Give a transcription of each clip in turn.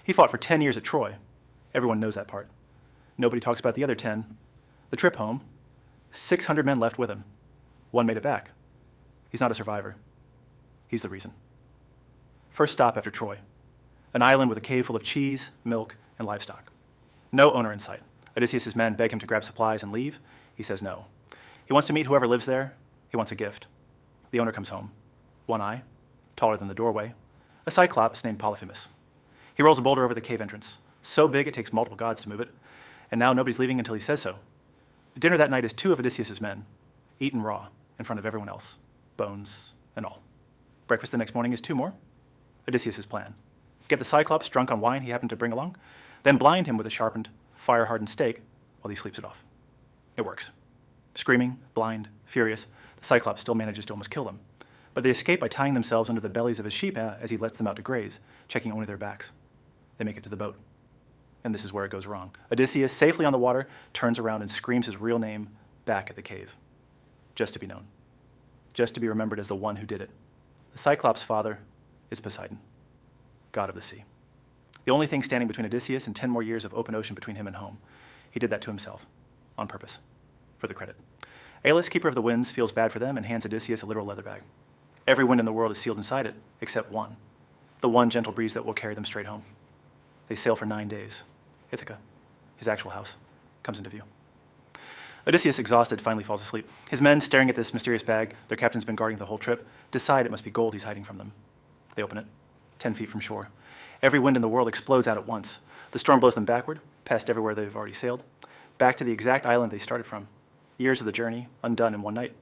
He fought for 10 years at Troy. Everyone knows that part. Nobody talks about the other 10. The trip home, 600 men left with him. One made it back. He's not a survivor. He's the reason. First stop after Troy, an island with a cave full of cheese, milk, and livestock. No owner in sight. Odysseus' men beg him to grab supplies and leave. He says no. He wants to meet whoever lives there. He wants a gift. The owner comes home. One eye, taller than the doorway, a cyclops named Polyphemus. He rolls a boulder over the cave entrance, so big it takes multiple gods to move it, and now nobody's leaving until he says so. Dinner that night is 2 of Odysseus' men, eaten raw, in front of everyone else, bones and all. Breakfast the next morning is 2 more. Odysseus' plan. Get the cyclops drunk on wine he happened to bring along, then blind him with a sharpened, fire-hardened stake while he sleeps it off. It works. Screaming, blind, furious, the cyclops still manages to almost kill them, but they escape by tying themselves under the bellies of his sheep as he lets them out to graze, checking only their backs. They make it to the boat. And this is where it goes wrong. Odysseus, safely on the water, turns around and screams his real name back at the cave. Just to be known. Just to be remembered as the one who did it. The Cyclops' father is Poseidon, god of the sea. The only thing standing between Odysseus and 10 more years of open ocean between him and home. He did that to himself, on purpose, for the credit. Aeolus, keeper of the winds, feels bad for them and hands Odysseus a literal leather bag. Every wind in the world is sealed inside it, except one. The one gentle breeze that will carry them straight home. They sail for 9 days. Ithaca, his actual house, comes into view. Odysseus, exhausted, finally falls asleep. His men, staring at this mysterious bag their captain's been guarding the whole trip, decide it must be gold he's hiding from them. They open it, 10 feet from shore. Every wind in the world explodes out at once. The storm blows them backward, past everywhere they've already sailed, back to the exact island they started from. Years of the journey, undone in one night.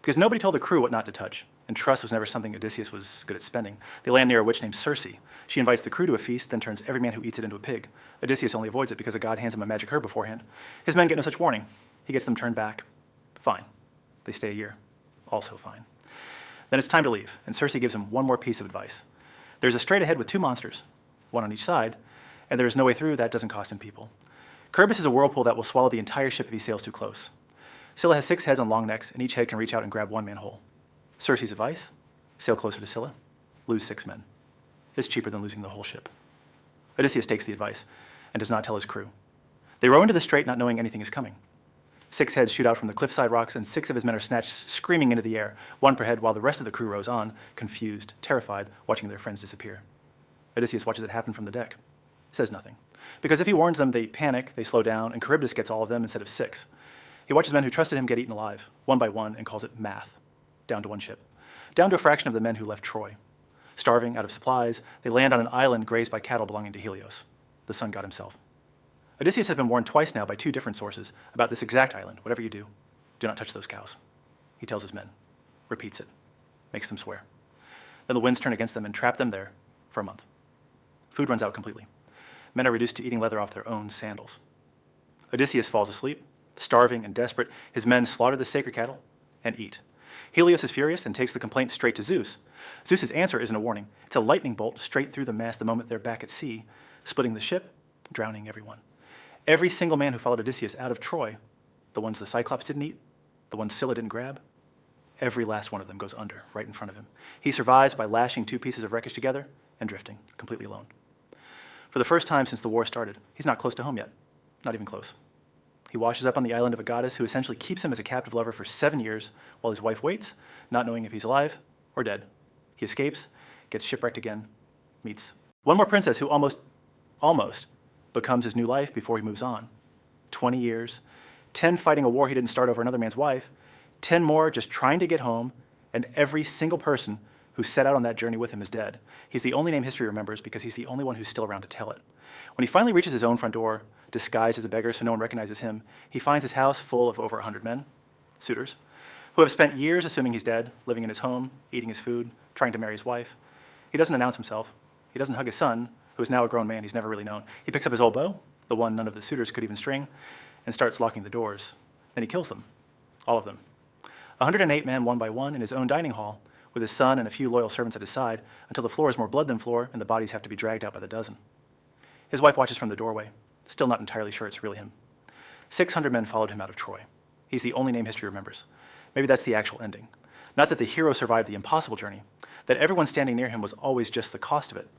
Because nobody told the crew what not to touch, and trust was never something Odysseus was good at spending. They land near a witch named Circe. She invites the crew to a feast, then turns every man who eats it into a pig. Odysseus only avoids it because a god hands him a magic herb beforehand. His men get no such warning. He gets them turned back. Fine. They stay a year. Also fine. Then it's time to leave, and Circe gives him one more piece of advice. There's a strait ahead with 2 monsters, one on each side, and there is no way through that doesn't cost him people. Charybdis is a whirlpool that will swallow the entire ship if he sails too close. Scylla has 6 heads on long necks, and each head can reach out and grab one man whole. Circe's advice? Sail closer to Scylla, lose 6 men. It's cheaper than losing the whole ship. Odysseus takes the advice and does not tell his crew. They row into the strait not knowing anything is coming. 6 heads shoot out from the cliffside rocks, and 6 of his men are snatched screaming into the air, one per head, while the rest of the crew rows on, confused, terrified, watching their friends disappear. Odysseus watches it happen from the deck. Says nothing. Because if he warns them, they panic, they slow down, and Charybdis gets all of them instead of 6. He watches men who trusted him get eaten alive, one by one, and calls it math. Down to 1 ship. Down to a fraction of the men who left Troy. Starving, out of supplies, they land on an island grazed by cattle belonging to Helios, the sun god himself. Odysseus has been warned twice now by 2 different sources about this exact island. Whatever you do not touch those cows. He tells his men, repeats it, makes them swear. Then the winds turn against them and trap them there for a month. Food runs out completely. Men are reduced to eating leather off their own sandals. Odysseus falls asleep, starving and desperate. His men slaughter the sacred cattle and eat. Helios is furious and takes the complaint straight to Zeus. Zeus's answer isn't a warning. It's a lightning bolt straight through the mast the moment they're back at sea, splitting the ship, drowning everyone. Every single man who followed Odysseus out of Troy, the ones the Cyclops didn't eat, the ones Scylla didn't grab, every last one of them goes under right in front of him. He survives by lashing 2 pieces of wreckage together and drifting, completely alone. For the first time since the war started, he's not close to home yet. Not even close. He washes up on the island of a goddess who essentially keeps him as a captive lover for 7 years while his wife waits, not knowing if he's alive or dead. He escapes, gets shipwrecked again, meets one more princess who almost becomes his new life before he moves on. 20 years, 10 fighting a war he didn't start over another man's wife, 10 more just trying to get home, and every single person who set out on that journey with him is dead. He's the only name history remembers because he's the only one who's still around to tell it. When he finally reaches his own front door, disguised as a beggar so no one recognizes him, he finds his house full of over 100 men, suitors, who have spent years assuming he's dead, living in his home, eating his food, trying to marry his wife. He doesn't announce himself. He doesn't hug his son, who is now a grown man he's never really known. He picks up his old bow, the one none of the suitors could even string, and starts locking the doors. Then he kills them, all of them. 108 men one by one in his own dining hall, with his son and a few loyal servants at his side, until the floor is more blood than floor and the bodies have to be dragged out by the dozen. His wife watches from the doorway, still not entirely sure it's really him. 600 men followed him out of Troy. He's the only name history remembers. Maybe that's the actual ending. Not that the hero survived the impossible journey, that everyone standing near him was always just the cost of it,